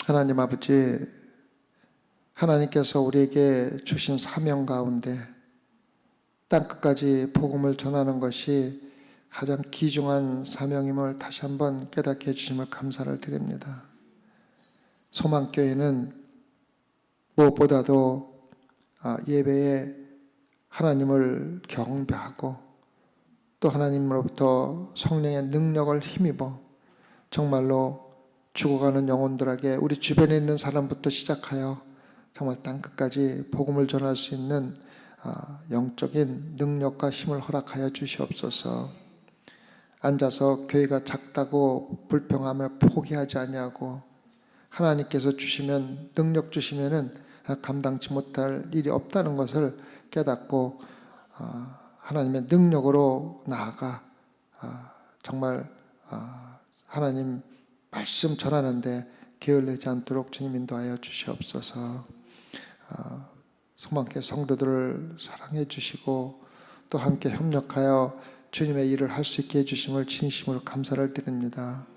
하나님 아버지, 하나님께서 우리에게 주신 사명 가운데 땅끝까지 복음을 전하는 것이 가장 귀중한 사명임을 다시 한번 깨닫게 해주심을 감사를 드립니다. 소망교회는 무엇보다도 예배에 하나님을 경배하고 또 하나님으로부터 성령의 능력을 힘입어 정말로 죽어가는 영혼들에게 우리 주변에 있는 사람부터 시작하여 정말 땅끝까지 복음을 전할 수 있는 영적인 능력과 힘을 허락하여 주시옵소서. 앉아서 교회가 작다고 불평하며 포기하지 아니하고 하나님께서 주시면 능력 주시면은 감당치 못할 일이 없다는 것을 깨닫고 하나님의 능력으로 나아가 정말 하나님 말씀 전하는데 게을르지 않도록 주님 인도하여 주시옵소서. 소망교회 성도들을 사랑해 주시고 또 함께 협력하여 주님의 일을 할 수 있게 해주심을 진심으로 감사를 드립니다.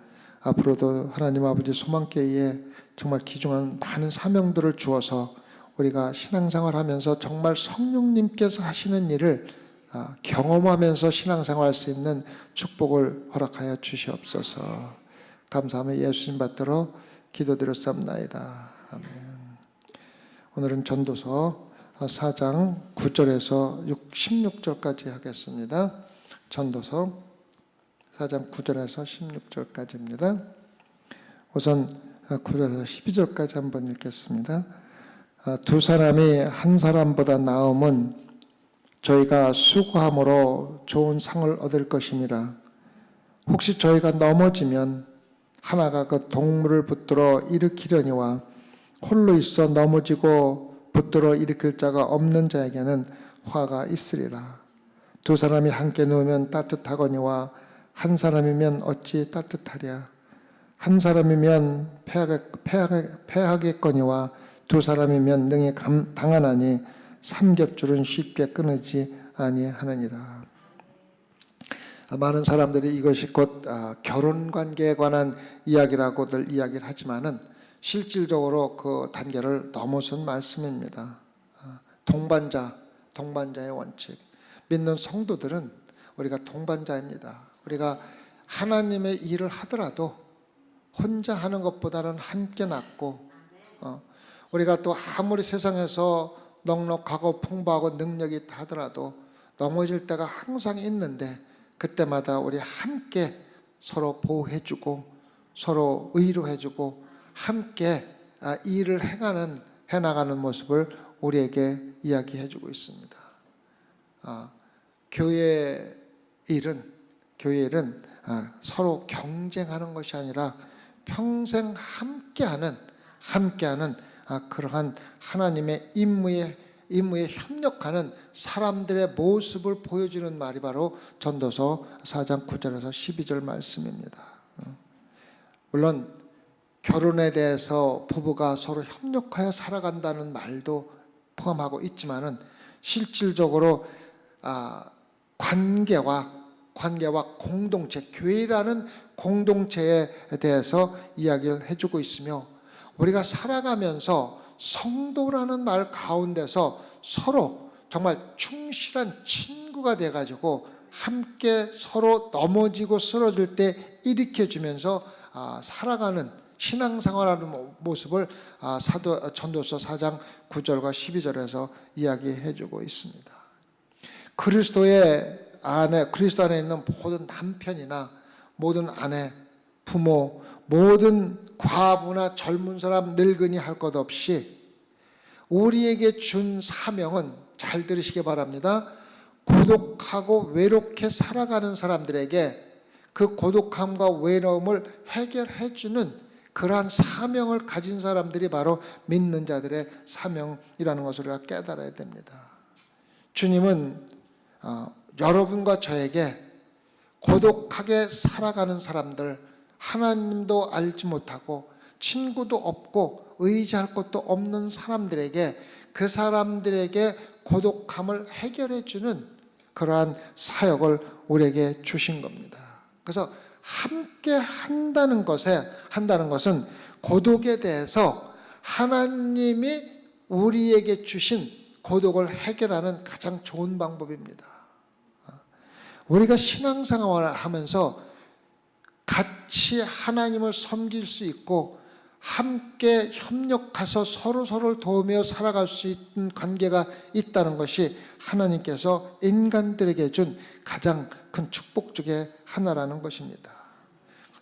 앞으로도 하나님 아버지 소망교회에 정말 귀중한 많은 사명들을 주어서 우리가 신앙생활 하면서 정말 성령님께서 하시는 일을 경험하면서 신앙생활 할 수 있는 축복을 허락하여 주시옵소서. 감사하며 예수님 받들어 기도드렸사옵나이다. 아멘. 오늘은 전도서 4장 9절에서 16절까지 하겠습니다. 전도서 4장 9절에서 16절까지입니다. 우선 9절에서 12절까지 한번 읽겠습니다. 두 사람이 한 사람보다 나음은 저희가 수고함으로 좋은 상을 얻을 것임이라. 혹시 저희가 넘어지면 하나가 그 동물을 붙들어 일으키려니와 홀로 있어 넘어지고 붙들어 일으킬 자가 없는 자에게는 화가 있으리라. 두 사람이 함께 누우면 따뜻하거니와 한 사람이면 어찌 따뜻하랴. 한 사람이면 패하겠거니와 두 사람이면 능히 당하나니 삼겹줄은 쉽게 끊이지 아니하느니라. 많은 사람들이 이것이 곧 결혼관계에 관한 이야기라고들 이야기를 하지만은 실질적으로 그 단계를 넘어선 말씀입니다. 동반자의 원칙. 믿는 성도들은 우리가 동반자입니다. 우리가 하나님의 일을 하더라도 혼자 하는 것보다는 함께 낫고, 우리가 또 아무리 세상에서 넉넉하고 풍부하고 능력이 있다 하더라도 넘어질 때가 항상 있는데 그때마다 우리 함께 서로 보호해주고 서로 위로해주고 함께 일을 해나가는 모습을 우리에게 이야기해주고 있습니다. 교회 일은 서로 경쟁하는 것이 아니라 평생 함께하는 그러한 하나님의 임무에 협력하는 사람들의 모습을 보여주는 말이 바로 전도서 4장 9절에서 12절 말씀입니다. 물론 결혼에 대해서 부부가 서로 협력하여 살아간다는 말도 포함하고 있지만은 실질적으로 관계와 공동체, 교회라는 공동체에 대해서 이야기를 해주고 있으며 우리가 살아가면서 성도라는 말 가운데서 서로 정말 충실한 친구가 돼가지고 함께 서로 넘어지고 쓰러질 때 일으켜주면서 살아가는 신앙생활하는 모습을 전도서 4장 9절과 12절에서 이야기해주고 있습니다. 그리스도 안에 있는 모든 남편이나 모든 아내, 부모, 모든 과부나 젊은 사람, 늙은이 할 것 없이 우리에게 준 사명은, 잘 들으시기 바랍니다. 고독하고 외롭게 살아가는 사람들에게 그 고독함과 외로움을 해결해주는 그러한 사명을 가진 사람들이 바로 믿는 자들의 사명이라는 것을 우리가 깨달아야 됩니다. 주님은 여러분과 저에게 고독하게 살아가는 사람들, 하나님도 알지 못하고 친구도 없고 의지할 것도 없는 사람들에게, 그 사람들에게 고독함을 해결해 주는 그러한 사역을 우리에게 주신 겁니다. 그래서 함께 한다는 것은 고독에 대해서 하나님이 우리에게 주신 고독을 해결하는 가장 좋은 방법입니다. 우리가 신앙생활을 하면서 같이 하나님을 섬길 수 있고 함께 협력해서 서로서로를 도우며 살아갈 수 있는 관계가 있다는 것이 하나님께서 인간들에게 준 가장 큰 축복 중에 하나라는 것입니다.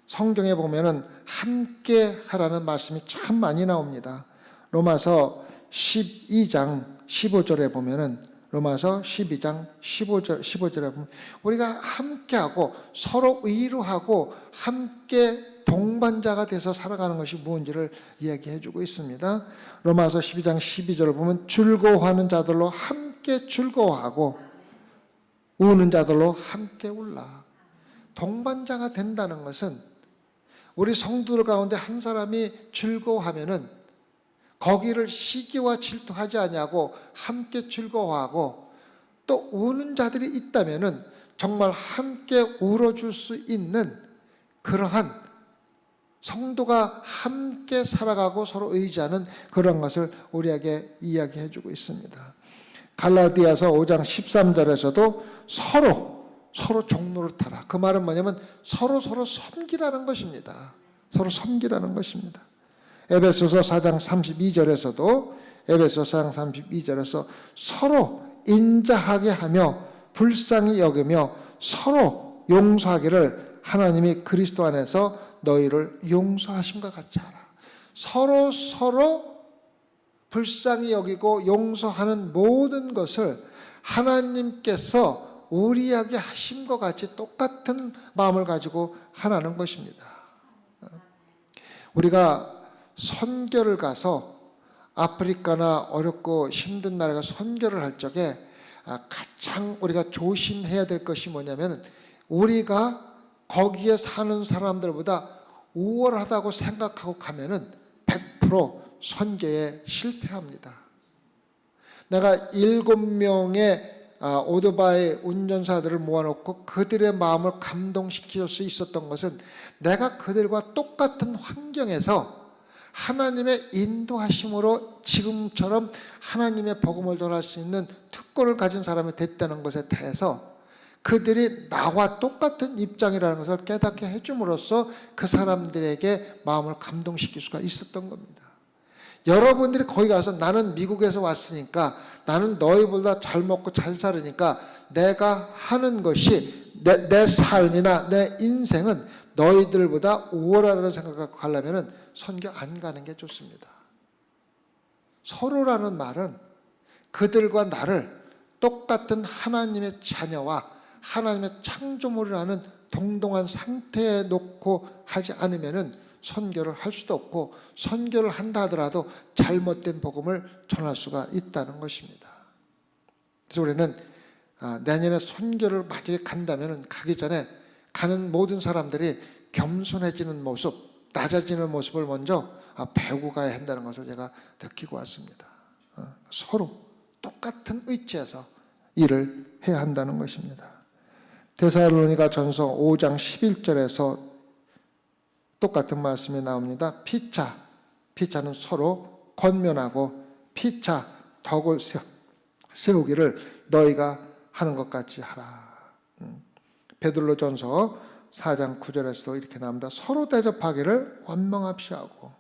성경에 보면은 함께 하라는 말씀이 참 많이 나옵니다. 로마서 12장 15절에 보면은 로마서 12장 15절에 보면 우리가 함께하고 서로 위로하고 함께 동반자가 돼서 살아가는 것이 무엇인지를 이야기해 주고 있습니다. 로마서 12장 12절을 보면 즐거워하는 자들로 함께 즐거워하고 우는 자들로 함께 울라. 동반자가 된다는 것은 우리 성도들 가운데 한 사람이 즐거워하면은 거기를 시기와 질투하지 아니하고 함께 즐거워하고 또 우는 자들이 있다면은 정말 함께 울어줄 수 있는 그러한 성도가 함께 살아가고 서로 의지하는 그런 것을 우리에게 이야기해 주고 있습니다. 갈라디아서 5장 13절에서도 서로 종로를 타라. 그 말은 뭐냐면 서로 섬기라는 것입니다. 서로 섬기라는 것입니다. 에베소서 4장 32절에서 서로 인자하게 하며 불쌍히 여기며 서로 용서하기를 하나님이 그리스도 안에서 너희를 용서하심과 같이 하라. 서로 불쌍히 여기고 용서하는 모든 것을 하나님께서 우리에게 하심과 같이 똑같은 마음을 가지고 하라는 것입니다. 우리가 선교를 가서 아프리카나 어렵고 힘든 나라가 선교를 할 적에 가장 우리가 조심해야 될 것이 뭐냐면 우리가 거기에 사는 사람들보다 우월하다고 생각하고 가면은 100% 선교에 실패합니다. 내가 7명의 오토바이 운전사들을 모아놓고 그들의 마음을 감동시킬 수 있었던 것은 내가 그들과 똑같은 환경에서 하나님의 인도하심으로 지금처럼 하나님의 복음을 전할 수 있는 특권을 가진 사람이 됐다는 것에 대해서 그들이 나와 똑같은 입장이라는 것을 깨닫게 해줌으로써 그 사람들에게 마음을 감동시킬 수가 있었던 겁니다. 여러분들이 거기 가서 나는 미국에서 왔으니까 나는 너희보다 잘 먹고 잘 살으니까 내가 하는 것이 내 삶이나 내 인생은 너희들보다 우월하다는 생각을 가려면 선교 안 가는 게 좋습니다. 서로라는 말은 그들과 나를 똑같은 하나님의 자녀와 하나님의 창조물이라는 동등한 상태에 놓고 하지 않으면은 선교를 할 수도 없고 선교를 한다 하더라도 잘못된 복음을 전할 수가 있다는 것입니다. 그래서 우리는 내년에 선교를 만약에 간다면 가기 전에 가는 모든 사람들이 겸손해지는 모습, 낮아지는 모습을 먼저 배우고 가야 한다는 것을 제가 느끼고 왔습니다. 서로 똑같은 위치에서 일을 해야 한다는 것입니다. 데살로니가 전서 5장 11절에서 똑같은 말씀이 나옵니다. 피차는 서로 권면하고 피차 덕을 세우기를 너희가 하는 것 같이 하라. 베드로 전서 4장 9절에서도 이렇게 나옵니다. 서로 대접하기를 원망합시하고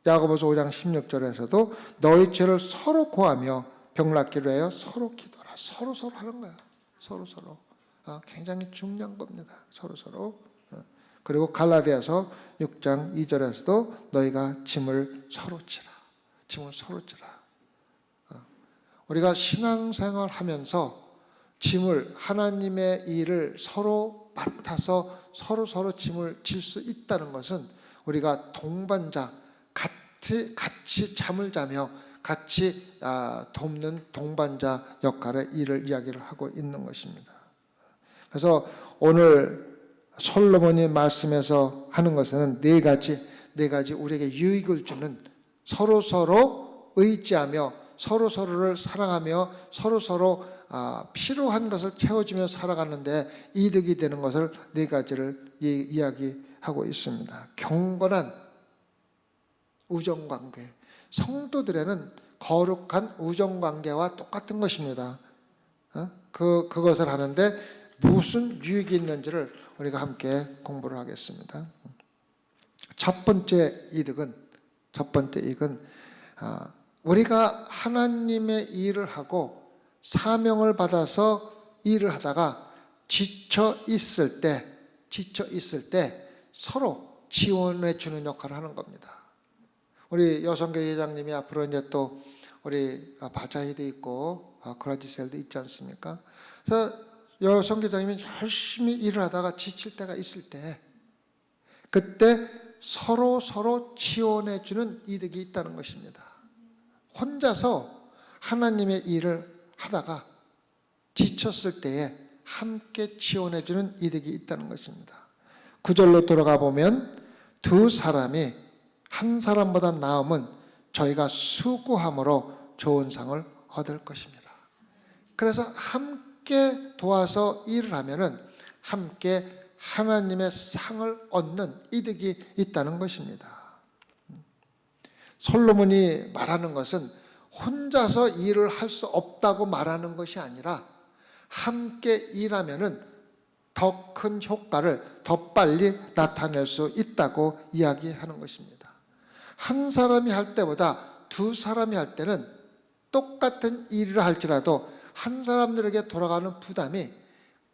야고보서 5장 16절에서도 너희 죄를 서로 고하며 병낫기로 해요. 서로 기도하라. 서로 하는 거야. 서로. 굉장히 중요한 겁니다. 서로. 그리고 갈라디아서 6장 2절에서도 너희가 짐을 서로 지라. 우리가 신앙생활 하면서 짐을 하나님의 일을 서로 맡아서 서로 짐을 질 수 있다는 것은 우리가 동반자 같이 잠을 자며 같이 돕는 동반자 역할의 일을 이야기를 하고 있는 것입니다. 그래서 오늘 솔로몬이 말씀에서 하는 것은 네 가지 우리에게 유익을 주는 서로 의지하며 서로를 사랑하며 서로 필요한 것을 채워주며 살아가는데 이득이 되는 것을 네 가지를 이야기하고 있습니다. 경건한 우정관계, 성도들에는 거룩한 우정관계와 똑같은 것입니다. 그것을 하는데 무슨 유익이 있는지를 우리가 함께 공부를 하겠습니다. 첫 번째 이익은 우리가 하나님의 일을 하고 사명을 받아서 일을 하다가 지쳐 있을 때 서로 지원해 주는 역할을 하는 겁니다. 우리 여성교회 회장님이 앞으로 이제 또 우리 바자이도 있고 그라지셀도 있지 않습니까? 그래서 여성교장님이 열심히 일을 하다가 지칠 때가 있을 때 그때 서로 지원해 주는 이득이 있다는 것입니다. 혼자서 하나님의 일을 하다가 지쳤을 때에 함께 지원해 주는 이득이 있다는 것입니다. 9절로 돌아가 보면 두 사람이 한 사람보다 나음은 저희가 수고함으로 좋은 상을 얻을 것입니다. 그래서 함께 도와서 일을 하면은 함께 하나님의 상을 얻는 이득이 있다는 것입니다. 솔로몬이 말하는 것은 혼자서 일을 할 수 없다고 말하는 것이 아니라 함께 일하면은 더 큰 효과를 더 빨리 나타낼 수 있다고 이야기하는 것입니다. 한 사람이 할 때보다 두 사람이 할 때는 똑같은 일을 할지라도 한 사람들에게 돌아가는 부담이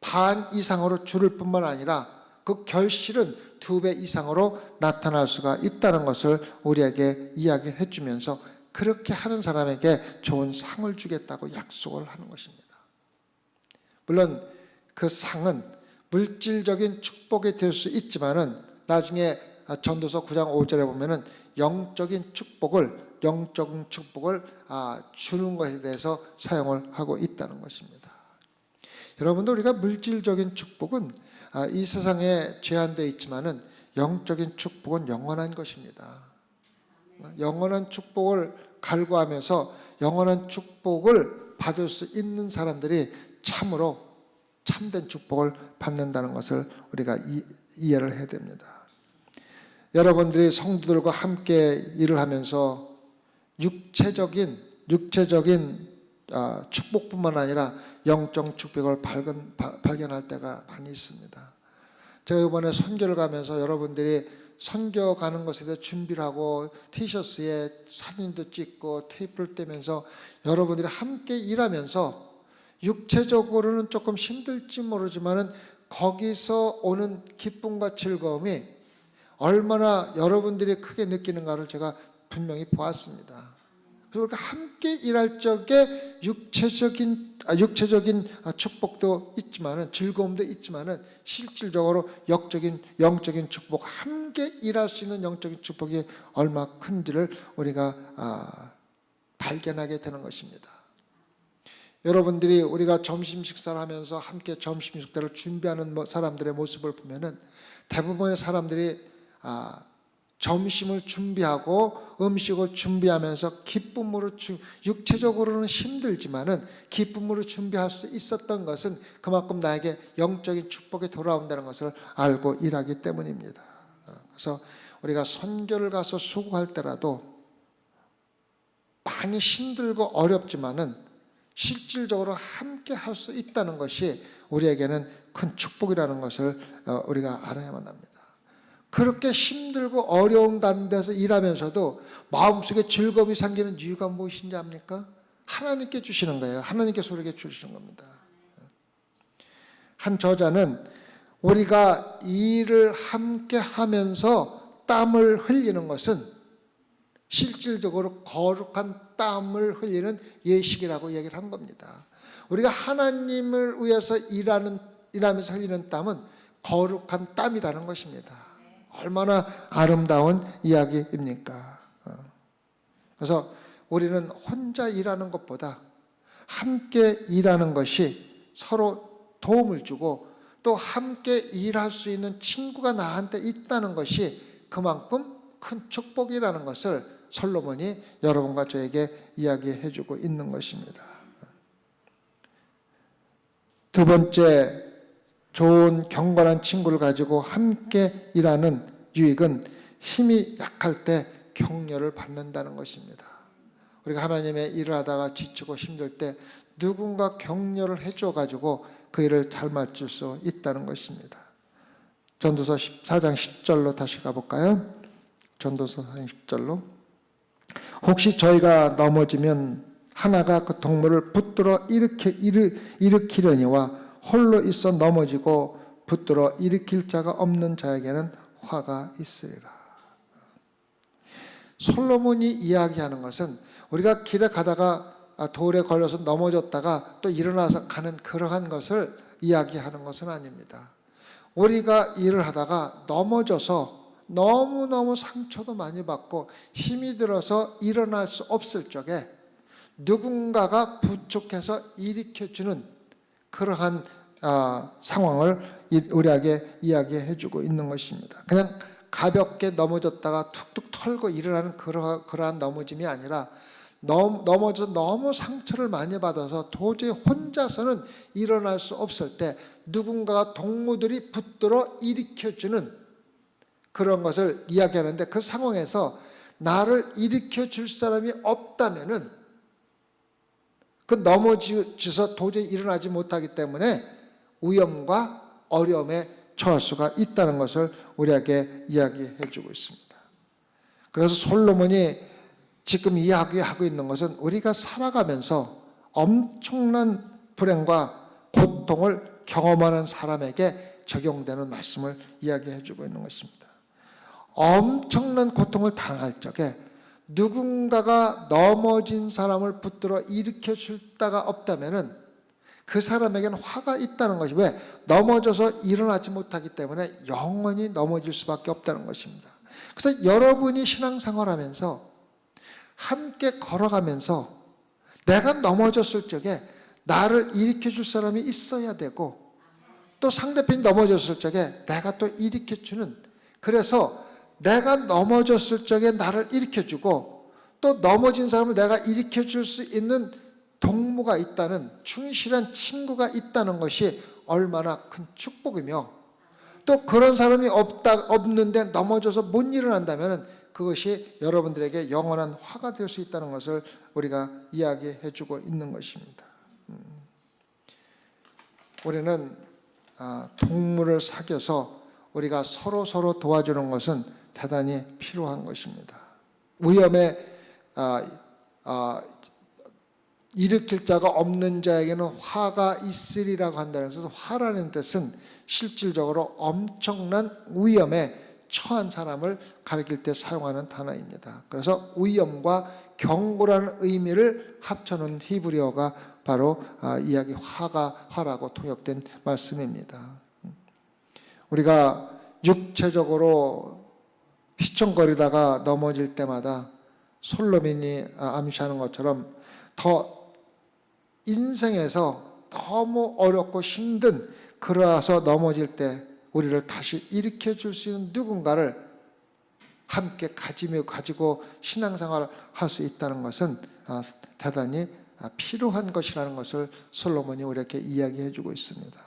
반 이상으로 줄을 뿐만 아니라 그 결실은 2배 이상으로 나타날 수가 있다는 것을 우리에게 이야기해 주면서 그렇게 하는 사람에게 좋은 상을 주겠다고 약속을 하는 것입니다. 물론 그 상은 물질적인 축복이 될 수 있지만은 나중에 전도서 9장 5절에 보면은 영적인 축복을 주는 것에 대해서 사용을 하고 있다는 것입니다. 여러분들 우리가 물질적인 축복은 이 세상에 제한되어 있지만은 영적인 축복은 영원한 것입니다. 영원한 축복을 갈구하면서 영원한 축복을 받을 수 있는 사람들이 참으로 참된 축복을 받는다는 것을 우리가 이해를 해야 됩니다. 여러분들이 성도들과 함께 일을 하면서 육체적인 축복뿐만 아니라 영적 축복을 발견할 때가 많이 있습니다. 제가 이번에 선교를 가면서 여러분들이 선교 가는 것에 대해 준비를 하고 티셔츠에 사진도 찍고 테이프를 떼면서 여러분들이 함께 일하면서 육체적으로는 조금 힘들지 모르지만은 거기서 오는 기쁨과 즐거움이 얼마나 여러분들이 크게 느끼는가를 제가 분명히 보았습니다. 그래서 우리가 함께 일할 적에 육체적인 축복도 있지만은 즐거움도 있지만은 실질적으로 영적인 축복, 함께 일할 수 있는 영적인 축복이 얼마 큰지를 우리가 발견하게 되는 것입니다. 여러분들이 우리가 점심 식사를 하면서 함께 점심 식사를 준비하는 사람들의 모습을 보면은 대부분의 사람들이 점심을 준비하고 음식을 준비하면서 기쁨으로 육체적으로는 힘들지만은 기쁨으로 준비할 수 있었던 것은 그만큼 나에게 영적인 축복이 돌아온다는 것을 알고 일하기 때문입니다. 그래서 우리가 선교를 가서 수고할 때라도 많이 힘들고 어렵지만은 실질적으로 함께 할 수 있다는 것이 우리에게는 큰 축복이라는 것을 우리가 알아야만 합니다. 그렇게 힘들고 어려운 가운데서 일하면서도 마음속에 즐거움이 생기는 이유가 무엇인지 압니까? 하나님께 주시는 거예요. 하나님께서 우리에게 주시는 겁니다. 한 저자는 우리가 일을 함께 하면서 땀을 흘리는 것은 실질적으로 거룩한 땀을 흘리는 예식이라고 얘기를 한 겁니다. 우리가 하나님을 위해서 일하면서 흘리는 땀은 거룩한 땀이라는 것입니다. 얼마나 아름다운 이야기입니까? 그래서 우리는 혼자 일하는 것보다 함께 일하는 것이 서로 도움을 주고 또 함께 일할 수 있는 친구가 나한테 있다는 것이 그만큼 큰 축복이라는 것을 솔로몬이 여러분과 저에게 이야기해 주고 있는 것입니다. 두 번째, 좋은 경건한 친구를 가지고 함께 일하는 유익은 힘이 약할 때 격려를 받는다는 것입니다. 우리가 하나님의 일을 하다가 지치고 힘들 때 누군가 격려를 해줘 가지고 그 일을 잘 마칠 수 있다는 것입니다. 전도서 14장 10절로 다시 가볼까요? 전도서 14장 10절로. 혹시 저희가 넘어지면 하나가 그 동물을 붙들어 일으키려니와 홀로 있어 넘어지고 붙들어 일으킬 자가 없는 자에게는 화가 있으리라. 솔로몬이 이야기하는 것은 우리가 길에 가다가 돌에 걸려서 넘어졌다가 또 일어나서 가는 그러한 것을 이야기하는 것은 아닙니다. 우리가 일을 하다가 넘어져서 너무너무 상처도 많이 받고 힘이 들어서 일어날 수 없을 적에 누군가가 부축해서 일으켜주는 그러한 상황을 우리에게 이야기해주고 있는 것입니다. 그냥 가볍게 넘어졌다가 툭툭 털고 일어나는 그러한 넘어짐이 아니라 넘어져서 너무 상처를 많이 받아서 도저히 혼자서는 일어날 수 없을 때 누군가가 동무들이 붙들어 일으켜주는 그런 것을 이야기하는데, 그 상황에서 나를 일으켜줄 사람이 없다면은 그 넘어져서 도저히 일어나지 못하기 때문에 위험과 어려움에 처할 수가 있다는 것을 우리에게 이야기해 주고 있습니다. 그래서 솔로몬이 지금 이야기하고 있는 것은 우리가 살아가면서 엄청난 불행과 고통을 경험하는 사람에게 적용되는 말씀을 이야기해 주고 있는 것입니다. 엄청난 고통을 당할 적에 누군가가 넘어진 사람을 붙들어 일으켜 줄 자가 없다면은 그 사람에게는 화가 있다는 것이, 왜? 넘어져서 일어나지 못하기 때문에 영원히 넘어질 수밖에 없다는 것입니다. 그래서 여러분이 신앙생활하면서 함께 걸어가면서 내가 넘어졌을 적에 나를 일으켜 줄 사람이 있어야 되고, 또 상대편이 넘어졌을 적에 내가 또 일으켜 주는, 그래서 내가 넘어졌을 적에 나를 일으켜 주고 또 넘어진 사람을 내가 일으켜 줄 수 있는 동무가 있다는, 충실한 친구가 있다는 것이 얼마나 큰 축복이며, 또 그런 사람이 없는데 넘어져서 못 일어난다면 그것이 여러분들에게 영원한 화가 될 수 있다는 것을 우리가 이야기해 주고 있는 것입니다. 우리는 동물을 사귀어서 우리가 서로 도와주는 것은 대단히 필요한 것입니다. 위험에 일으킬 자가 없는 자에게는 화가 있으리라고 한다는 것은, 화라는 뜻은 실질적으로 엄청난 위험에 처한 사람을 가리킬 때 사용하는 단어입니다. 그래서 위험과 경고라는 의미를 합쳐놓은 히브리어가 바로 이야기 화라고 통역된 말씀입니다. 우리가 육체적으로 휘청거리다가 넘어질 때마다 솔로몬이 암시하는 것처럼 더 인생에서 너무 어렵고 힘든, 그러해서 넘어질 때 우리를 다시 일으켜 줄 수 있는 누군가를 함께 가지고 신앙생활을 할 수 있다는 것은 대단히 필요한 것이라는 것을 솔로몬이 우리에게 이야기해 주고 있습니다.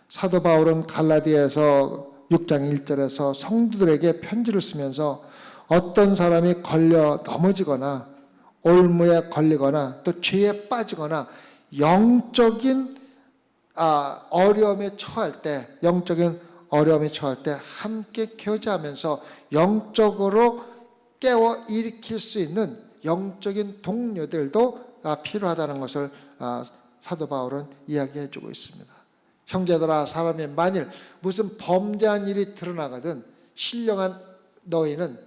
사도 바울은 갈라디아에서 6장 1절에서 성도들에게 편지를 쓰면서 어떤 사람이 걸려 넘어지거나 올무에 걸리거나 또 죄에 빠지거나 영적인 어려움에 처할 때, 함께 교제하면서 영적으로 깨워 일으킬 수 있는 영적인 동료들도 필요하다는 것을 사도 바울은 이야기해 주고 있습니다. 형제들아, 사람이 만일 무슨 범죄한 일이 드러나거든 신령한 너희는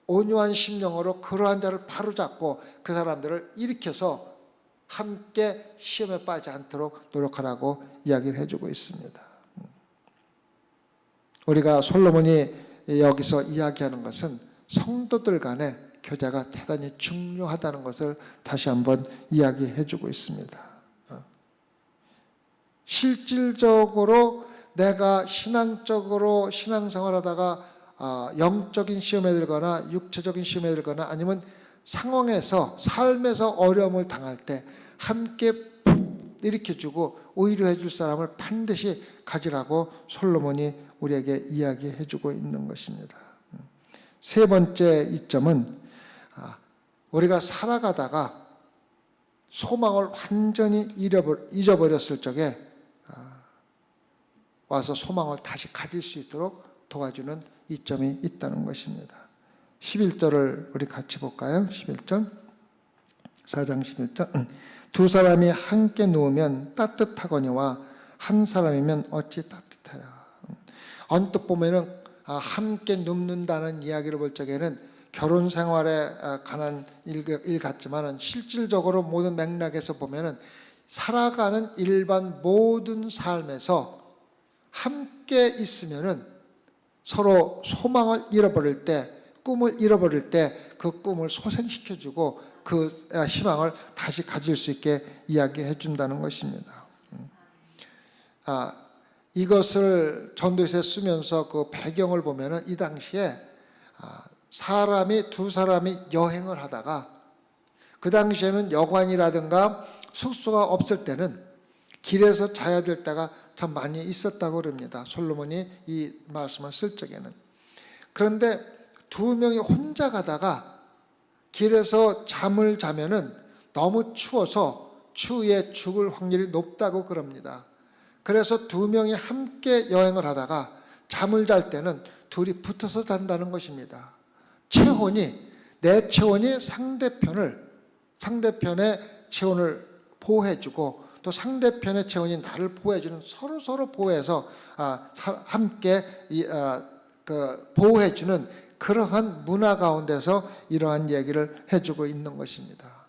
온유한 심령으로 그러한 자를 바로잡고 그 사람들을 일으켜서 함께 시험에 빠지지 않도록 노력하라고 이야기를 해주고 있습니다. 우리가 솔로몬이 여기서 이야기하는 것은 성도들 간의 교제가 대단히 중요하다는 것을 다시 한번 이야기해주고 있습니다. 실질적으로 내가 신앙적으로 신앙생활하다가 영적인 시험에 들거나 육체적인 시험에 들거나 아니면 상황에서 삶에서 어려움을 당할 때 함께 일으켜주고 오히려 해줄 사람을 반드시 가지라고 솔로몬이 우리에게 이야기해 주고 있는 것입니다. 세 번째 이점은 우리가 살아가다가 소망을 완전히 잊어버렸을 적에 와서 소망을 다시 가질 수 있도록 도와주는 이점이 있다는 것입니다. 11절을 우리 같이 볼까요? 11절. 4장 11절. 두 사람이 함께 누우면 따뜻하거니와 한 사람이면 어찌 따뜻하라. 언뜻 보면은 함께 눕는다는 이야기를 볼 적에는 결혼 생활에 관한 일 같지만은 실질적으로 모든 맥락에서 보면은 살아가는 일반 모든 삶에서 함께 있으면은 서로 소망을 잃어버릴 때, 꿈을 잃어버릴 때 그 꿈을 소생시켜주고 그 희망을 다시 가질 수 있게 이야기해 준다는 것입니다. 이것을 전도서에 쓰면서 그 배경을 보면은 이 당시에 두 사람이 여행을 하다가 그 당시에는 여관이라든가 숙소가 없을 때는 길에서 자야 될 때가 참 많이 있었다고 그럽니다. 솔로몬이 이 말씀을 쓸 적에는. 그런데 두 명이 혼자 가다가 길에서 잠을 자면은 너무 추워서 추위에 죽을 확률이 높다고 그럽니다. 그래서 두 명이 함께 여행을 하다가 잠을 잘 때는 둘이 붙어서 잔다는 것입니다. 내 체온이 상대편의 체온을 보호해주고 또 상대편의 체온이 나를 보호해주는 서로 보호해서 함께 보호해주는 그러한 문화 가운데서 이러한 얘기를 해주고 있는 것입니다.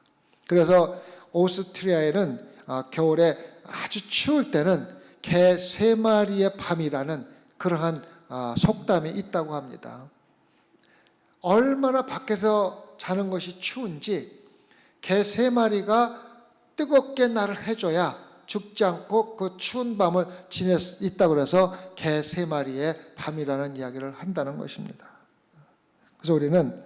그래서 오스트리아에는 겨울에 아주 추울 때는 개 3마리의 밤이라는 그러한 속담이 있다고 합니다. 얼마나 밖에서 자는 것이 추운지 개 3마리가 뜨겁게 나를 해줘야 죽지 않고 그 추운 밤을 지낼 수 있다고 그래서 개 3마리의 밤이라는 이야기를 한다는 것입니다. 그래서 우리는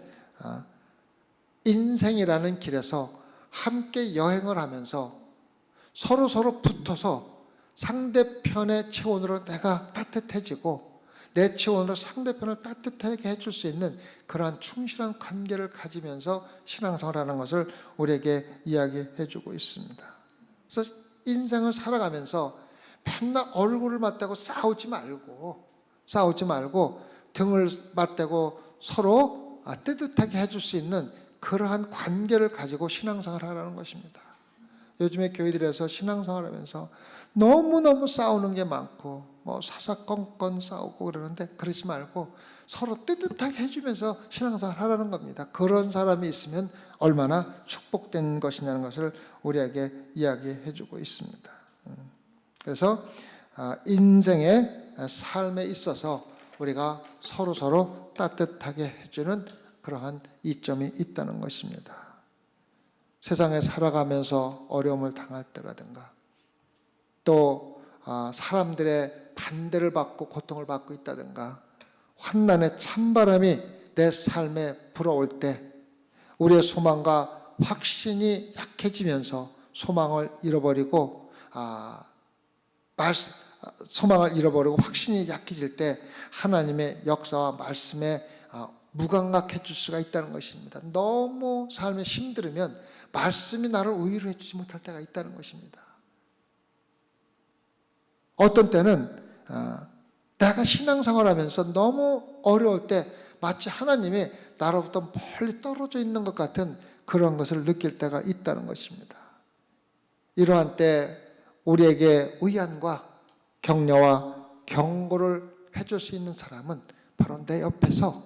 인생이라는 길에서 함께 여행을 하면서 서로 붙어서 상대편의 체온으로 내가 따뜻해지고 내 체온으로 상대편을 따뜻하게 해줄 수 있는 그러한 충실한 관계를 가지면서 신앙생활하는 것을 우리에게 이야기해 주고 있습니다. 그래서 인생을 살아가면서 맨날 얼굴을 맞대고 싸우지 말고 등을 맞대고 서로 뜨뜻하게 해줄 수 있는 그러한 관계를 가지고 신앙생활을 하라는 것입니다. 요즘에 교회들에서 신앙생활을 하면서 너무너무 싸우는 게 많고 사사건건 싸우고 그러는데 그러지 말고 서로 뜨뜻하게 해주면서 신앙생활을 하라는 겁니다. 그런 사람이 있으면 얼마나 축복된 것이냐는 것을 우리에게 이야기해 주고 있습니다. 그래서 인생의 삶에 있어서 우리가 서로 따뜻하게 해주는 그러한 이점이 있다는 것입니다. 세상에 살아가면서 어려움을 당할 때라든가 또 사람들의 반대를 받고 고통을 받고 있다든가 환난의 찬바람이 내 삶에 불어올 때 우리의 소망과 확신이 약해지면서 소망을 잃어버리고 확신이 약해질 때 하나님의 역사와 말씀에 무감각해 줄 수가 있다는 것입니다. 너무 삶에 힘들으면 말씀이 나를 위로해 주지 못할 때가 있다는 것입니다. 어떤 때는 내가 신앙생활하면서 너무 어려울 때 마치 하나님이 나로부터 멀리 떨어져 있는 것 같은 그런 것을 느낄 때가 있다는 것입니다. 이러한 때 우리에게 위안과 격려와 경고를 해줄 수 있는 사람은 바로 내 옆에서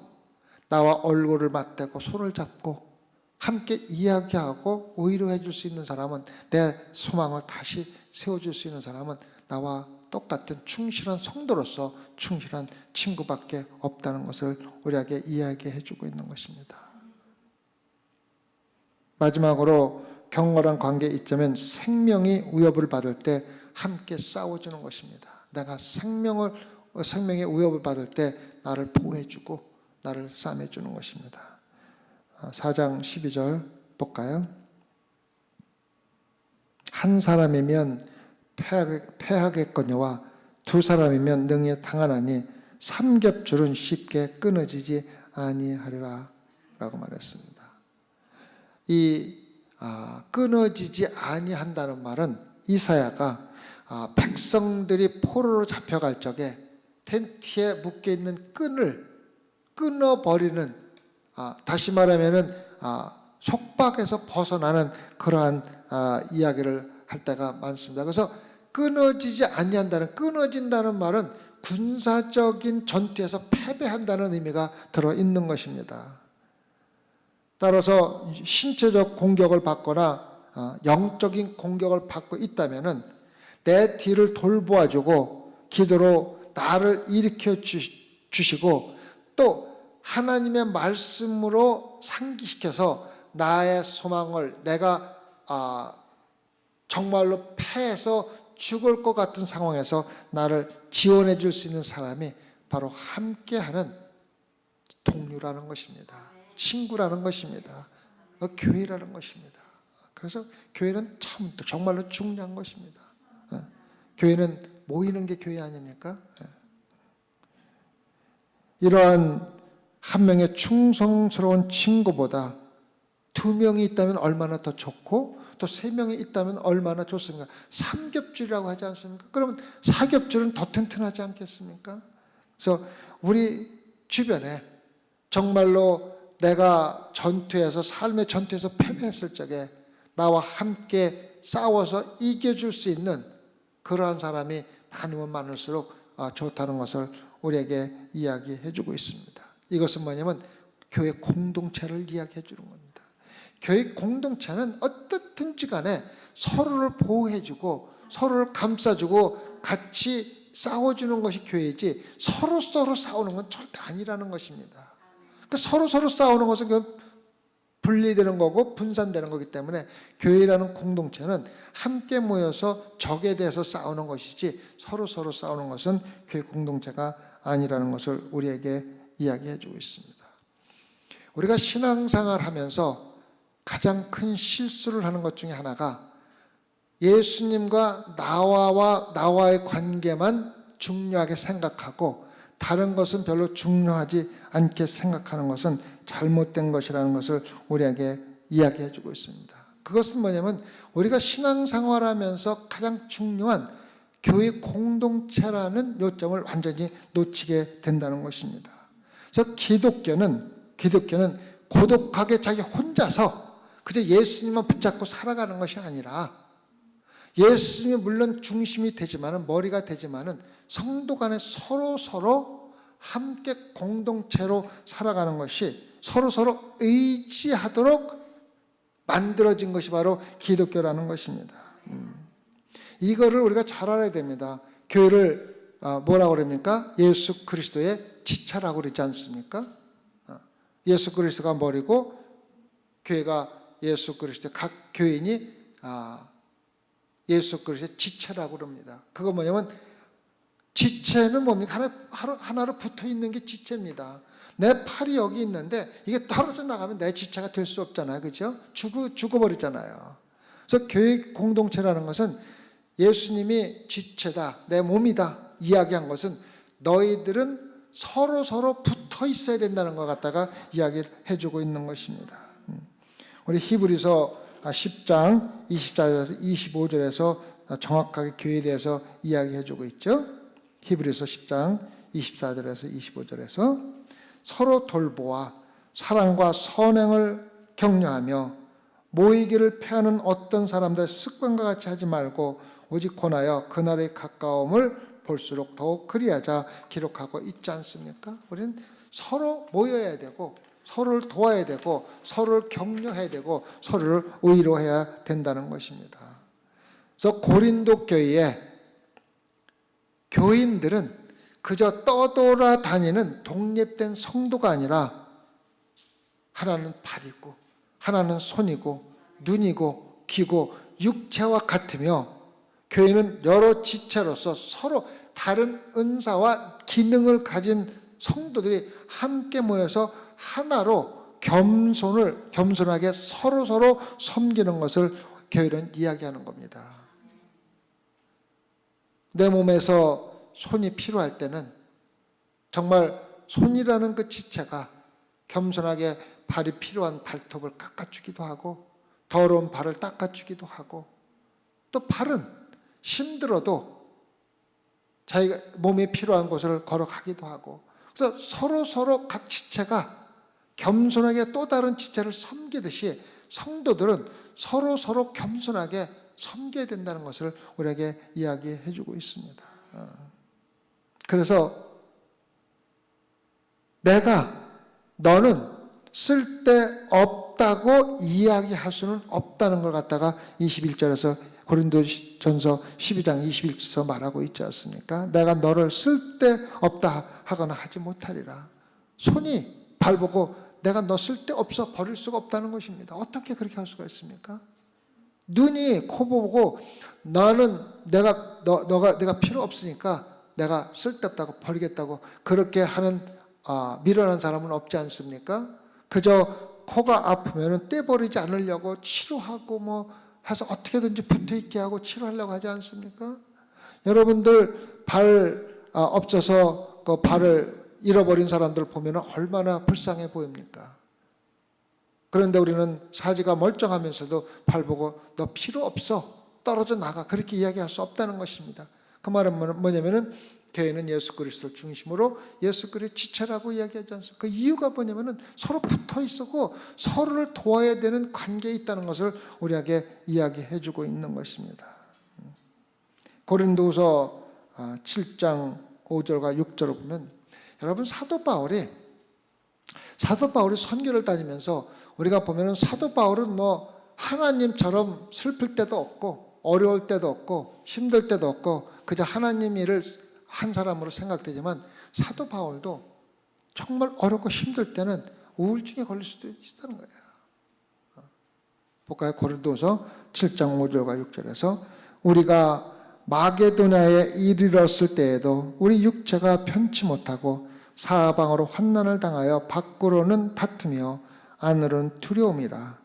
나와 얼굴을 맞대고 손을 잡고 함께 이야기하고 위로해 줄 수 있는 사람은, 내 소망을 다시 세워줄 수 있는 사람은 나와 똑같은 충실한 성도로서 충실한 친구밖에 없다는 것을 우리에게 이야기해 주고 있는 것입니다. 마지막으로 경건한 관계에 있자면 생명이 위협을 받을 때 함께 싸워주는 것입니다. 내가 생명의 위협을 받을 때 나를 보호해주고 나를 싸매주는 것입니다. 4장 12절 볼까요? 한 사람이면 패하겠거니와 두 사람이면 능히 당하나니 삼겹줄은 쉽게 끊어지지 아니하리라 라고 말했습니다. 이 끊어지지 아니한다는 말은 이사야가 백성들이 포로로 잡혀갈 적에 텐트에 묶여있는 끈을 끊어버리는, 다시 말하면은 속박에서 벗어나는 그러한 이야기를 할 때가 많습니다. 그래서 끊어지지 아니한다는, 끊어진다는 말은 군사적인 전투에서 패배한다는 의미가 들어있는 것입니다. 따라서 신체적 공격을 받거나 영적인 공격을 받고 있다면은 내 뒤를 돌보아주고 기도로 나를 일으켜 주시고 또 하나님의 말씀으로 상기시켜서 나의 소망을, 내가 정말로 패해서 죽을 것 같은 상황에서 나를 지원해 줄 수 있는 사람이 바로 함께하는 동료라는 것입니다. 친구라는 것입니다. 교회라는 것입니다. 그래서 교회는 참 정말로 중요한 것입니다. 교회는 모이는 게 교회 아닙니까? 이러한 한 명의 충성스러운 친구보다 두 명이 있다면 얼마나 더 좋고 또 세 명이 있다면 얼마나 좋습니까? 삼겹줄이라고 하지 않습니까? 그러면 사겹줄은 더 튼튼하지 않겠습니까? 그래서 우리 주변에 정말로 내가 전투에서, 삶의 전투에서 패배했을 적에 나와 함께 싸워서 이겨줄 수 있는 그러한 사람이 많으면 많을수록 좋다는 것을 우리에게 이야기해주고 있습니다. 이것은 뭐냐면 교회 공동체를 이야기해주는 겁니다. 교회 공동체는 어떻든지 간에 서로를 보호해주고 서로를 감싸주고 같이 싸워주는 것이 교회이지 서로 싸우는 건 절대 아니라는 것입니다. 그러니까 서로 싸우는 것은 분리되는 거고 분산되는 거기 때문에 교회라는 공동체는 함께 모여서 적에 대해서 싸우는 것이지 서로 싸우는 것은 교회 공동체가 아니라는 것을 우리에게 이야기해 주고 있습니다. 우리가 신앙생활 하면서 가장 큰 실수를 하는 것 중에 하나가 예수님과 나와의 관계만 중요하게 생각하고 다른 것은 별로 중요하지 않게 생각하는 것은 잘못된 것이라는 것을 우리에게 이야기해 주고 있습니다. 그것은 뭐냐면 우리가 신앙생활하면서 가장 중요한 교회 공동체라는 요점을 완전히 놓치게 된다는 것입니다. 그래서 기독교는 고독하게 자기 혼자서 그저 예수님만 붙잡고 살아가는 것이 아니라 예수님이 물론 중심이 되지만은, 머리가 되지만은 성도 간에 서로 함께 공동체로 살아가는 것이 서로 의지하도록 만들어진 것이 바로 기독교라는 것입니다. 이거를 우리가 잘 알아야 됩니다. 교회를 뭐라고 그럽니까? 예수 그리스도의 지체라고 그러지 않습니까? 예수 그리스도가 머리고 교회가 예수 그리스도, 각 교인이 예수 그리스도의 지체라고 그럽니다. 그거 뭐냐면 지체는 뭡니까? 하나로 붙어 있는 게 지체입니다. 내 팔이 여기 있는데 이게 떨어져 나가면 내 지체가 될 수 없잖아요. 그렇죠? 죽어버리잖아요. 그래서 교회 공동체라는 것은 예수님이 지체다, 내 몸이다 이야기한 것은 너희들은 서로 붙어 있어야 된다는 것 갖다가 이야기를 해주고 있는 것입니다. 우리 히브리서 10장 24절에서 25절에서 정확하게 교회에 대해서 이야기해주고 있죠. 히브리서 10장 24절에서 25절에서 서로 돌보아 사랑과 선행을 격려하며 모이기를 패하는 어떤 사람들 습관과 같이 하지 말고 오직 권하여 그날의 가까움을 볼수록 더욱 그리하자 기록하고 있지 않습니까? 우리는 서로 모여야 되고 서로를 도와야 되고 서로를 격려해야 되고 서로를 의로해야 된다는 것입니다. 그래서 고린도 교회에 교인들은 그저 떠돌아다니는 독립된 성도가 아니라 하나는 발이고 하나는 손이고 눈이고 귀고 육체와 같으며 교회는 여러 지체로서 서로 다른 은사와 기능을 가진 성도들이 함께 모여서 하나로 겸손하게 서로 섬기는 것을 교회는 이야기하는 겁니다. 내 몸에서 손이 필요할 때는 정말 손이라는 그 지체가 겸손하게 발이 필요한 발톱을 깎아주기도 하고 더러운 발을 닦아주기도 하고 또 발은 힘들어도 자기가 몸이 필요한 곳을 걸어가기도 하고 그래서 서로 각 지체가 겸손하게 또 다른 지체를 섬기듯이 성도들은 서로 겸손하게 섬겨야 된다는 것을 우리에게 이야기해 주고 있습니다. 그래서 너는 쓸데없다고 이야기할 수는 없다는 걸 갖다가 21절에서 고린도전서 12장 21절에서 말하고 있지 않습니까? 내가 너를 쓸데없다 하거나 하지 못하리라. 손이 발 보고 내가 너 쓸데없어 버릴 수가 없다는 것입니다. 어떻게 그렇게 할 수가 있습니까? 눈이 코 보고 너는 내가 필요 없으니까 내가 쓸데없다고 버리겠다고 그렇게 하는 미련한 사람은 없지 않습니까? 그저 코가 아프면 떼버리지 않으려고 치료하고 뭐 해서 어떻게든지 붙어있게 하고 치료하려고 하지 않습니까? 여러분들 발 없어서 그 발을 잃어버린 사람들 보면 얼마나 불쌍해 보입니까? 그런데 우리는 사지가 멀쩡하면서도 발 보고 너 필요 없어 떨어져 나가 그렇게 이야기할 수 없다는 것입니다. 그 말은 뭐냐면은 교회는 예수 그리스도를 중심으로 예수 그리스도의 지체라고 이야기하지 않습니까? 그 이유가 뭐냐면은 서로 붙어 있었고 서로를 도와야 되는 관계에 있다는 것을 우리에게 이야기해 주고 있는 것입니다. 고린도후서 7장 5절과 6절을 보면 여러분 사도 바울이 선교를 다니면서 우리가 보면은 사도 바울은 뭐 하나님처럼 슬플 때도 없고 어려울 때도 없고 힘들 때도 없고 그저 하나님 일을 한 사람으로 생각되지만 사도 바울도 정말 어렵고 힘들 때는 우울증에 걸릴 수도 있다는 거예요. 볼까요? 고린도서 7장 5절과 6절에서 우리가 마게도냐에 이르렀을 때에도 우리 육체가 편치 못하고 사방으로 환난을 당하여 밖으로는 다투며 안으로는 두려움이라.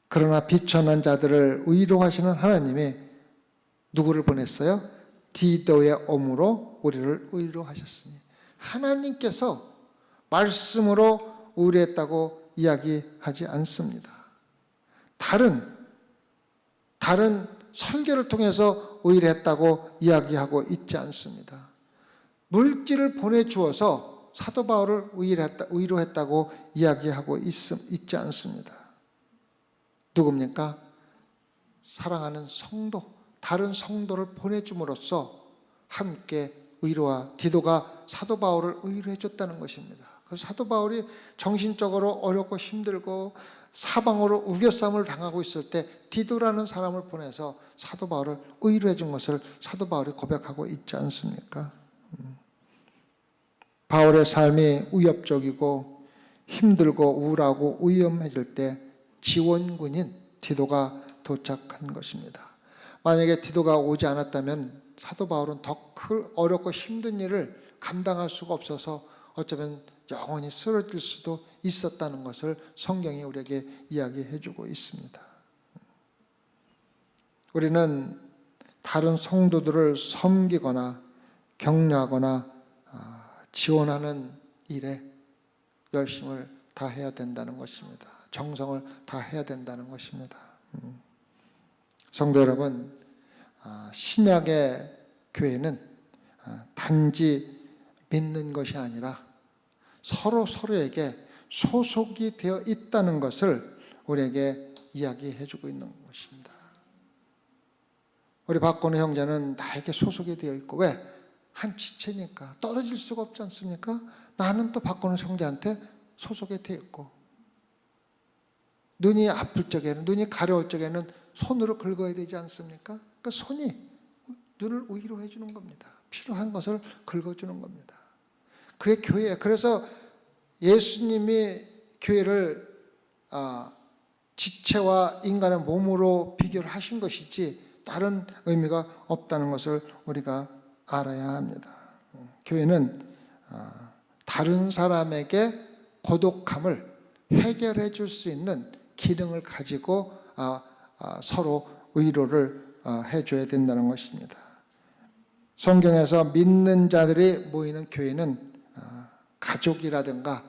그러나 비천한 자들을 위로하시는 하나님이 누구를 보냈어요? 디도의 엄으로 우리를 위로하셨으니 하나님께서 말씀으로 위로했다고 이야기하지 않습니다. 다른 설교를 통해서 위로했다고 이야기하고 있지 않습니다. 물질을 보내주어서 사도 바울을 위로했다고 이야기하고 있지 않습니다. 누굽니까? 사랑하는 성도, 다른 성도를 보내줌으로써 함께 위로와 디도가 사도 바울을 위로해 줬다는 것입니다. 그래서 사도 바울이 정신적으로 어렵고 힘들고 사방으로 우겨쌈을 당하고 있을 때 디도라는 사람을 보내서 사도 바울을 위로해 준 것을 사도 바울이 고백하고 있지 않습니까? 바울의 삶이 위협적이고 힘들고 우울하고 위험해질 때 지원군인 디도가 도착한 것입니다. 만약에 디도가 오지 않았다면 사도 바울은 더 어렵고 힘든 일을 감당할 수가 없어서 어쩌면 영원히 쓰러질 수도 있었다는 것을 성경이 우리에게 이야기해 주고 있습니다. 우리는 다른 성도들을 섬기거나 격려하거나 지원하는 일에 열심을 다해야 된다는 것입니다. 정성을 다해야 된다는 것입니다. 성도 여러분, 신약의 교회는 단지 믿는 것이 아니라 서로에게 소속이 되어 있다는 것을 우리에게 이야기해 주고 있는 것입니다. 우리 박건우 형제는 나에게 소속이 되어 있고 왜? 한 지체니까 떨어질 수가 없지 않습니까? 나는 또 박건우 형제한테 소속이 되어 있고 눈이 아플 적에는 눈이 가려울 적에는 손으로 긁어야 되지 않습니까? 그러니까 손이 눈을 위로해 주는 겁니다. 필요한 것을 긁어주는 겁니다. 그게 교회예요. 그래서 예수님이 교회를 지체와 인간의 몸으로 비교를 하신 것이지 다른 의미가 없다는 것을 우리가 알아야 합니다. 교회는 다른 사람에게 고독함을 해결해 줄 수 있는 기능을 가지고 서로 위로를 해줘야 된다는 것입니다. 성경에서 믿는 자들이 모이는 교회는 가족이라든가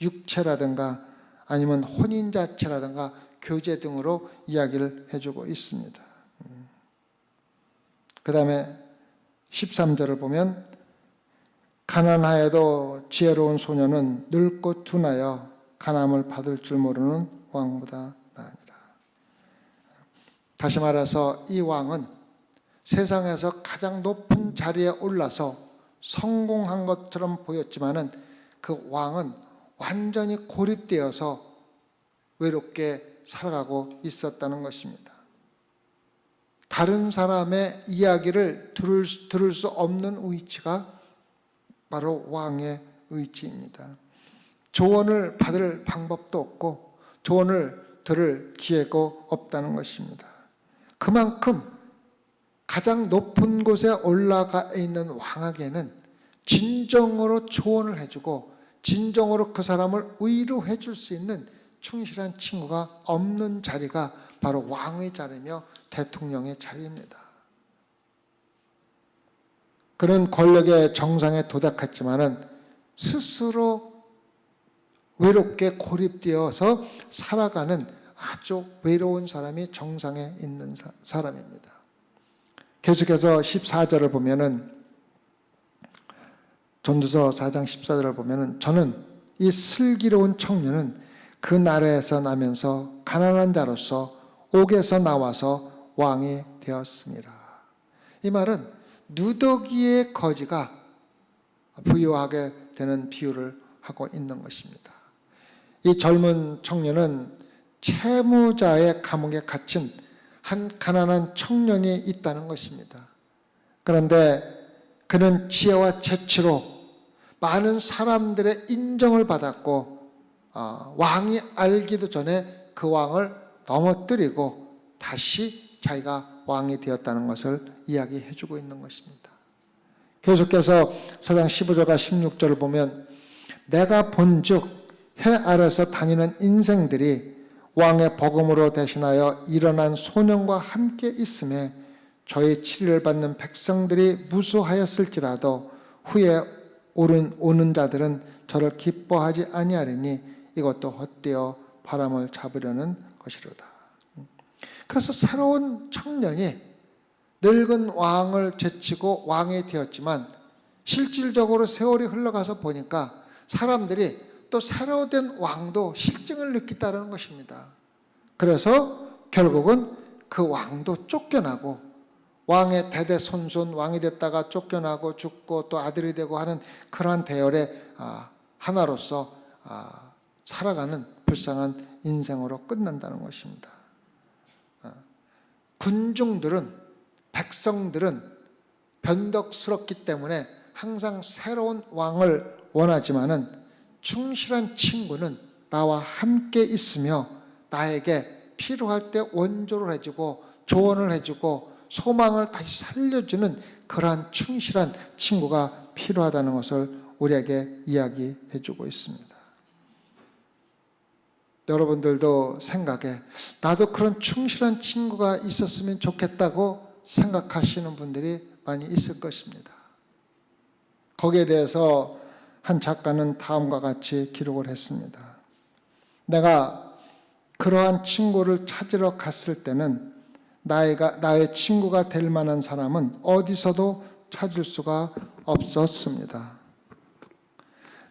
육체라든가 아니면 혼인자체라든가 교제 등으로 이야기를 해주고 있습니다. 그 다음에 13절을 보면 가난하여도 지혜로운 소녀는 늙고 둔하여 간암을 받을 줄 모르는 왕보다 나으니라. 다시 말해서 이 왕은 세상에서 가장 높은 자리에 올라서 성공한 것처럼 보였지만은 그 왕은 완전히 고립되어서 외롭게 살아가고 있었다는 것입니다. 다른 사람의 이야기를 들을 수 없는 위치가 바로 왕의 위치입니다. 조언을 받을 방법도 없고 조언을 들을 기회가 없다는 것입니다. 그만큼 가장 높은 곳에 올라가 있는 왕에게는 진정으로 조언을 해주고 진정으로 그 사람을 위로해 줄 수 있는 충실한 친구가 없는 자리가 바로 왕의 자리며 대통령의 자리입니다. 그는 권력의 정상에 도달했지만은 스스로 외롭게 고립되어서 살아가는 아주 외로운 사람이 정상에 있는 사람입니다. 계속해서 14절을 보면은 전두서 4장 14절을 보면은 저는 이 슬기로운 청년은 그 나라에서 나면서 가난한 자로서 옥에서 나와서 왕이 되었습니다. 이 말은 누더기의 거지가 부유하게 되는 비유를 하고 있는 것입니다. 이 젊은 청년은 채무자의 감옥에 갇힌 한 가난한 청년이 있다는 것입니다. 그런데 그는 지혜와 재치로 많은 사람들의 인정을 받았고 왕이 알기도 전에 그 왕을 넘어뜨리고 다시 자기가 왕이 되었다는 것을 이야기해주고 있는 것입니다. 계속해서 4장 15절과 16절을 보면 내가 본즉 해 아래서 다니는 인생들이 왕의 복음으로 대신하여 일어난 소년과 함께 있음에 저의 치리를 받는 백성들이 무수하였을지라도 후에 오는 자들은 저를 기뻐하지 아니하리니 이것도 헛되어 바람을 잡으려는 것이로다. 그래서 새로운 청년이 늙은 왕을 제치고 왕이 되었지만 실질적으로 세월이 흘러가서 보니까 사람들이 또 새로 된 왕도 실증을 느끼다는 것입니다. 그래서 결국은 그 왕도 쫓겨나고 왕의 대대손손 왕이 됐다가 쫓겨나고 죽고 또 아들이 되고 하는 그러한 대열의 하나로서 살아가는 불쌍한 인생으로 끝난다는 것입니다. 군중들은 백성들은 변덕스럽기 때문에 항상 새로운 왕을 원하지만은 충실한 친구는 나와 함께 있으며 나에게 필요할 때 원조를 해주고 조언을 해주고 소망을 다시 살려주는 그러한 충실한 친구가 필요하다는 것을 우리에게 이야기해주고 있습니다. 여러분들도 생각에 나도 그런 충실한 친구가 있었으면 좋겠다고 생각하시는 분들이 많이 있을 것입니다. 거기에 대해서 한 작가는 다음과 같이 기록을 했습니다. 내가 그러한 친구를 찾으러 갔을 때는 나의 친구가 될 만한 사람은 어디서도 찾을 수가 없었습니다.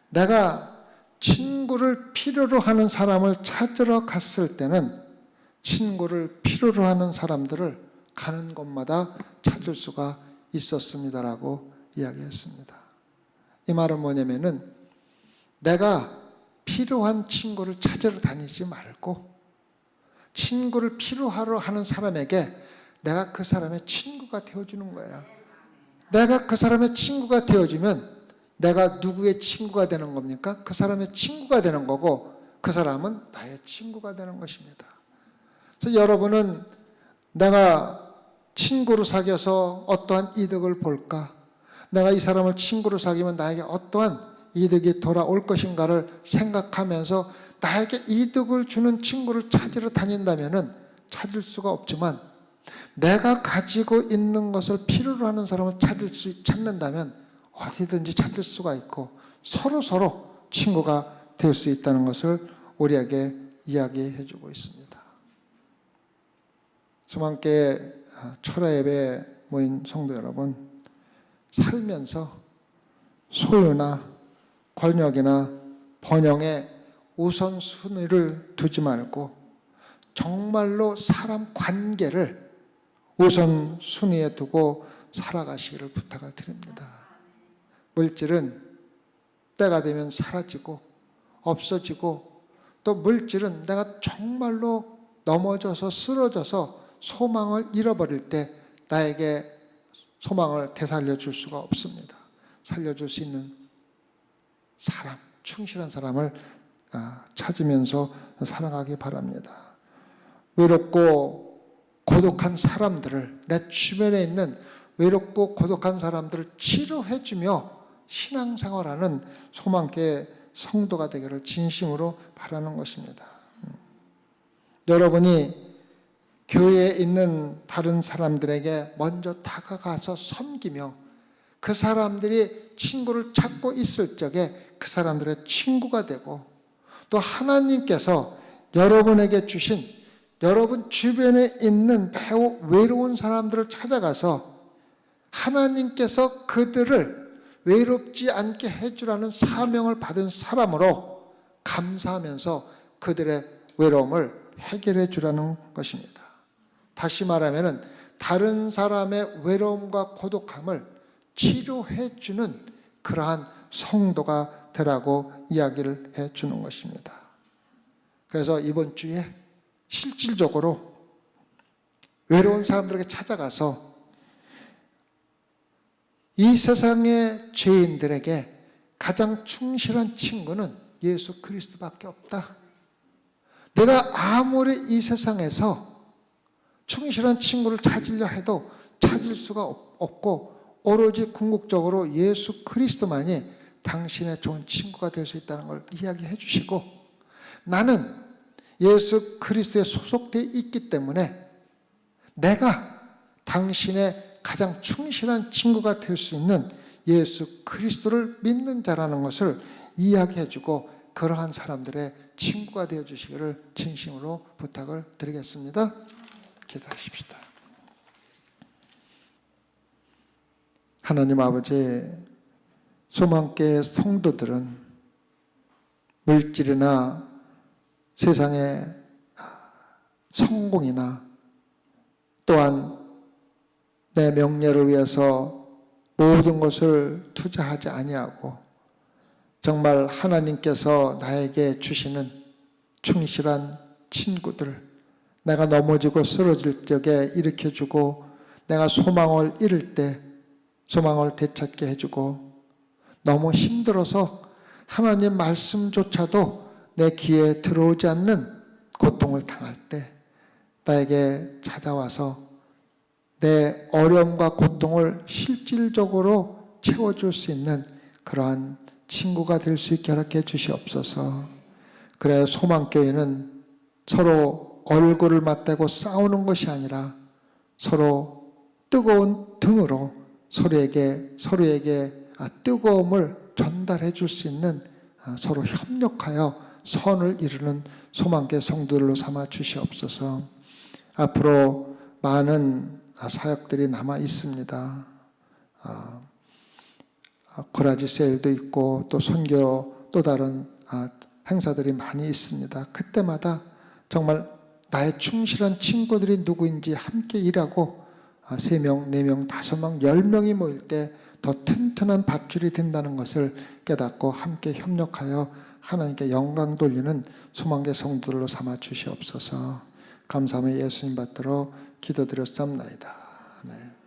내가 친구를 필요로 하는 사람을 찾으러 갔을 때는 친구를 필요로 하는 사람들을 가는 곳마다 찾을 수가 있었습니다라고 이야기했습니다. 이 말은 뭐냐면은 내가 필요한 친구를 찾으러 다니지 말고 친구를 필요하러 하는 사람에게 내가 그 사람의 친구가 되어주는 거야. 내가 그 사람의 친구가 되어주면 내가 누구의 친구가 되는 겁니까? 그 사람의 친구가 되는 거고 그 사람은 나의 친구가 되는 것입니다. 그래서 여러분은 내가 친구로 사귀어서 어떠한 이득을 볼까? 내가 이 사람을 친구로 사귀면 나에게 어떠한 이득이 돌아올 것인가를 생각하면서 나에게 이득을 주는 친구를 찾으러 다닌다면은 찾을 수가 없지만 내가 가지고 있는 것을 필요로 하는 사람을 찾는다면 어디든지 찾을 수가 있고 서로 친구가 될 수 있다는 것을 우리에게 이야기해 주고 있습니다. 소망교회 철야 예배에 모인 성도 여러분, 살면서 소유나 권력이나 번영에 우선순위를 두지 말고 정말로 사람 관계를 우선순위에 두고 살아가시기를 부탁을 드립니다. 물질은 때가 되면 사라지고 없어지고, 또 물질은 내가 정말로 넘어져서 쓰러져서 소망을 잃어버릴 때 나에게 소망을 되살려 줄 수가 없습니다. 살려줄 수 있는 사람, 충실한 사람을 찾으면서 살아가기 바랍니다. 외롭고 고독한 사람들을, 내 주변에 있는 외롭고 고독한 사람들을 치료해주며 신앙생활하는 소망교회 성도가 되기를 진심으로 바라는 것입니다. 여러분이 교회에 있는 다른 사람들에게 먼저 다가가서 섬기며 그 사람들이 친구를 찾고 있을 적에 그 사람들의 친구가 되고, 또 하나님께서 여러분에게 주신 여러분 주변에 있는 매우 외로운 사람들을 찾아가서 하나님께서 그들을 외롭지 않게 해주라는 사명을 받은 사람으로 감사하면서 그들의 외로움을 해결해 주라는 것입니다. 다시 말하면 다른 사람의 외로움과 고독함을 치료해 주는 그러한 성도가 되라고 이야기를 해 주는 것입니다. 그래서 이번 주에 실질적으로 외로운 사람들에게 찾아가서 이 세상의 죄인들에게 가장 충실한 친구는 예수 그리스도밖에 없다. 내가 아무리 이 세상에서 충실한 친구를 찾으려 해도 찾을 수가 없고, 오로지 궁극적으로 예수 그리스도만이 당신의 좋은 친구가 될 수 있다는 걸 이야기해 주시고, 나는 예수 그리스도에 소속되어 있기 때문에 내가 당신의 가장 충실한 친구가 될 수 있는 예수 그리스도를 믿는 자라는 것을 이야기해 주고, 그러한 사람들의 친구가 되어 주시기를 진심으로 부탁을 드리겠습니다. 기도하십시다. 하나님 아버지, 소망교회 성도들은 물질이나 세상의 성공이나 또한 내 명예를 위해서 모든 것을 투자하지 아니하고 정말 하나님께서 나에게 주시는 충실한 친구들, 내가 넘어지고 쓰러질 적에 일으켜주고, 내가 소망을 잃을 때 소망을 되찾게 해주고, 너무 힘들어서 하나님 말씀조차도 내 귀에 들어오지 않는 고통을 당할 때 나에게 찾아와서 내 어려움과 고통을 실질적으로 채워줄 수 있는 그러한 친구가 될 수 있게 허락해 주시옵소서. 그래 소망교회는 서로 얼굴을 맞대고 싸우는 것이 아니라 서로 뜨거운 등으로 서로에게 뜨거움을 전달해 줄 수 있는, 서로 협력하여 선을 이루는 소망교회 성도들로 삼아 주시옵소서. 앞으로 많은 사역들이 남아 있습니다. 코라지 세일도 있고 또 선교, 또 다른 행사들이 많이 있습니다. 그때마다 정말 나의 충실한 친구들이 누구인지 함께 일하고 3명, 4명, 5명, 10명이 모일 때 더 튼튼한 밧줄이 된다는 것을 깨닫고 함께 협력하여 하나님께 영광 돌리는 소망교회 성도들로 삼아 주시옵소서. 감사하며 예수님 받들어 기도드렸사옵나이다. 아멘.